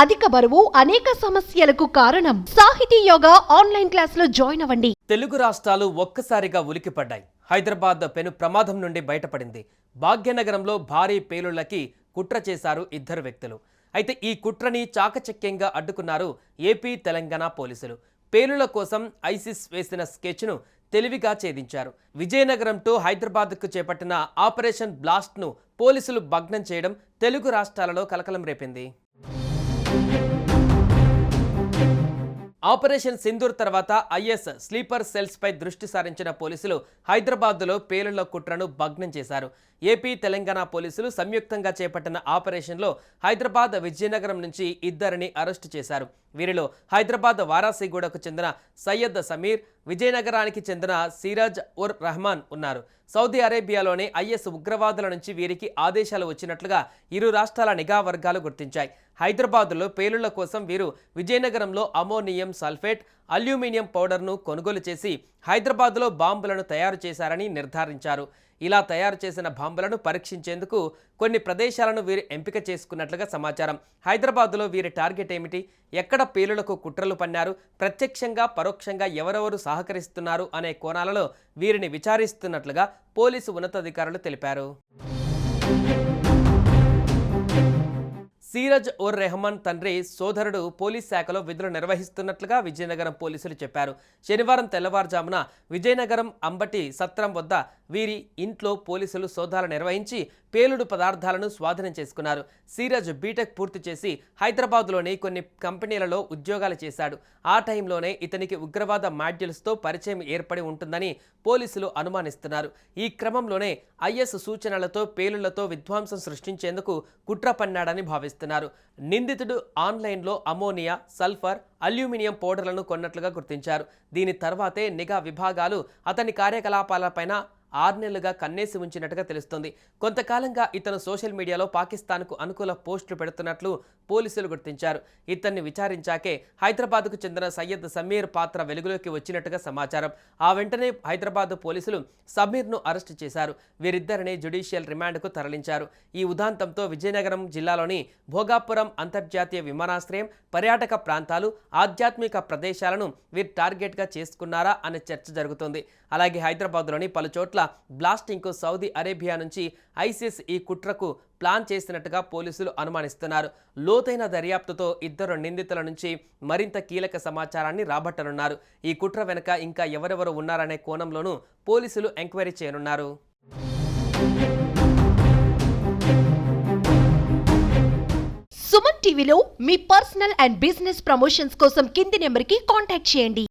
అధిక బరువు అనేక సమస్యలకు కారణం. సాహితీ యోగా ఆన్లైన్ క్లాసులో జాయిన్ అవ్వండి. తెలుగు రాష్ట్రాలు ఒక్కసారిగా ఉలికిపడ్డాయి. హైదరాబాద్ పెను ప్రమాదం నుండి బయటపడింది. భాగ్యనగరంలో భారీ పేలుళ్లకి కుట్ర చేశారు ఇద్దరు వ్యక్తులు. అయితే ఈ కుట్రని చాకచక్యంగా అడ్డుకున్నారు ఏపీ తెలంగాణ పోలీసులు. పేలుళ్ల కోసం ఐసిస్ వేసిన స్కెచ్ను తెలివిగా ఛేదించారు. విజయనగరం టు హైదరాబాద్కు చేపట్టిన ఆపరేషన్ బ్లాస్ట్ను పోలీసులు భగ్నం చేయడం తెలుగు రాష్ట్రాలలో కలకలం రేపింది. ఆపరేషన్ సింధూర్ తర్వాత ఐఎస్ స్లీపర్ సెల్స్ పై దృష్టి సారించిన పోలీసులు హైదరాబాద్లో పేలుళ్ల కుట్రను భగ్నం చేశారు. ఏపీ తెలంగాణ పోలీసులు సంయుక్తంగా చేపట్టిన ఆపరేషన్లో హైదరాబాద్ విజయనగరం నుంచి ఇద్దరిని అరెస్టు చేశారు. వీరిలో హైదరాబాద్ వారాసిగూడకు చెందిన సయ్యద్ సమీర్, విజయనగరానికి చెందిన సిరాజ్ ఉర్ రెహమాన్ ఉన్నారు. సౌదీ అరేబియాలోని ఐఎస్ ఉగ్రవాదుల నుంచి వీరికి ఆదేశాలు వచ్చినట్లుగా ఇరు రాష్ట్రాల నిఘా వర్గాలు గుర్తించాయి. హైదరాబాద్లో పేలుళ్ల కోసం వీరు విజయనగరంలో అమోనియం సల్ఫేట్, అల్యూమినియం పౌడర్ను కొనుగోలు చేసి హైదరాబాద్లో బాంబులను తయారు చేశారని నిర్ధారించారు. ఇలా తయారు చేసిన బాంబులను పరీక్షించేందుకు కొన్ని ప్రదేశాలను వీరు ఎంపిక చేసుకున్నట్లుగా సమాచారం. హైదరాబాద్లో వీరి టార్గెట్ ఏమిటి, ఎక్కడ పేలుళ్లకు కుట్రలు పన్నారు, ప్రత్యక్షంగా పరోక్షంగా ఎవరెవరు సహకరిస్తున్నారు అనే కోణాలలో వీరిని విచారిస్తున్నట్లుగా పోలీసు ఉన్నతాధికారులు తెలిపారు. సిరాజ్ ఉర్ రెహమాన్ తండ్రి సోదరుడు పోలీస్ శాఖలో విధులు నిర్వహిస్తున్నట్లుగా విజయనగరం పోలీసులు చెప్పారు. శనివారం తెల్లవారుజామున విజయనగరం అంబటి సత్రం వద్ద వీరి ఇంట్లో పోలీసులు సోదాలు నిర్వహించి పేలుడు పదార్థాలను స్వాధీనం చేసుకున్నారు. సిరాజ్ బీటెక్ పూర్తి చేసి హైదరాబాద్లోని కొన్ని కంపెనీలలో ఉద్యోగాలు చేశాడు. ఆ టైంలోనే ఇతనికి ఉగ్రవాద మాడ్యూల్స్తో పరిచయం ఏర్పడి ఉంటుందని పోలీసులు అనుమానిస్తున్నారు. ఈ క్రమంలోనే ఐఎస్ సూచనలతో పేలుళ్లతో విధ్వంసం సృష్టించేందుకు కుట్ర పన్నాడని భావిస్తున్నారు. నిందితుడు ఆన్లైన్లో అమోనియా, సల్ఫర్, అల్యూమినియం పౌడర్లను కొన్నట్లుగా గుర్తించారు. దీని తర్వాతే నిఘా విభాగాలు అతని కార్యకలాపాలపైన 6 నెలలుగా కన్నేసి ఉంచినట్టుగా తెలుస్తోంది. కొంతకాలంగా ఇతను సోషల్ మీడియాలో పాకిస్తాన్కు అనుకూల పోస్టులు పెడుతున్నట్లు పోలీసులు గుర్తించారు. ఇతన్ని విచారించాకే హైదరాబాద్కు చెందిన సయ్యద్ సమీర్ పాత్ర వెలుగులోకి వచ్చినట్టుగా సమాచారం. ఆ వెంటనే హైదరాబాద్ పోలీసులు సమీర్ను అరెస్టు చేశారు. వీరిద్దరిని జ్యుడిషియల్ రిమాండ్కు తరలించారు. ఈ ఉదాంతంతో విజయనగరం జిల్లాలోని భోగాపురం అంతర్జాతీయ విమానాశ్రయం, పర్యాటక ప్రాంతాలు, ఆధ్యాత్మిక ప్రదేశాలను వీరు టార్గెట్గా చేసుకున్నారా అనే చర్చ జరుగుతోంది. అలాగే హైదరాబాద్లోని పలు చోట్ల బ్లాస్టింగ్కు సౌదీ అరేబియా నుంచి ఐసిస్ ఈ కుట్రకు ప్లాన్ చేసినట్టుగా పోలీసులు అనుమానిస్తున్నారు. లోతైన దర్యాప్తుతో ఇద్దరు నిందితుల నుంచి మరింత కీలక సమాచారాన్ని రాబట్టనున్నారు. ఈ కుట్ర వెనుక ఇంకా ఎవరెవరు ఉన్నారనే కోణంలోనూ పోలీసులు ఎంక్వైరీ చేయనున్నారు. సుమన్ టీవీలో మీ పర్సనల్ అండ్ బిజినెస్ ప్రమోషన్స్ కోసం కింది నెంబర్కి కాంటాక్ట్ చేయండి.